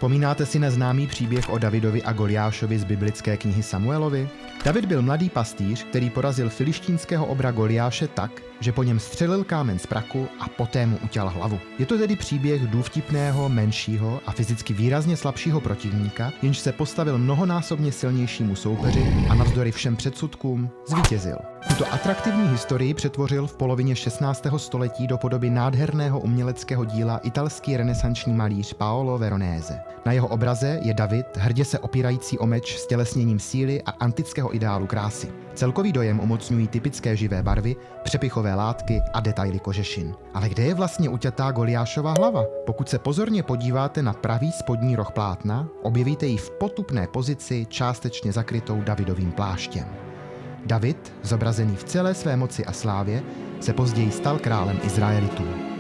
Vzpomínáte si na známý příběh o Davidovi a Goliášovi z biblické knihy Samuelovi? David byl mladý pastýř, který porazil filištínského obra Goliáše tak, že po něm střelil kámen z praku a poté mu uťal hlavu. Je to tedy příběh důvtipného, menšího a fyzicky výrazně slabšího protivníka, jenž se postavil mnohonásobně silnějšímu soupeři a navzdory všem předsudkům zvítězil. Tuto atraktivní historii přetvořil v polovině 16. století do podoby nádherného uměleckého díla italský renesanční malíř Paolo Veronese. Na jeho obraze je David hrdě se opírající o meč s tělesněním síly a antického ideálu krásy. Celkový dojem umocňují typické živé barvy, přepichové látky a detaily kožešin. Ale kde je vlastně uťatá Goliášova hlava? Pokud se pozorně podíváte na pravý spodní roh plátna, objevíte ji v potupné pozici částečně zakrytou Davidovým pláštěm. David, zobrazený v celé své moci a slávě, se později stal králem Izraelitů.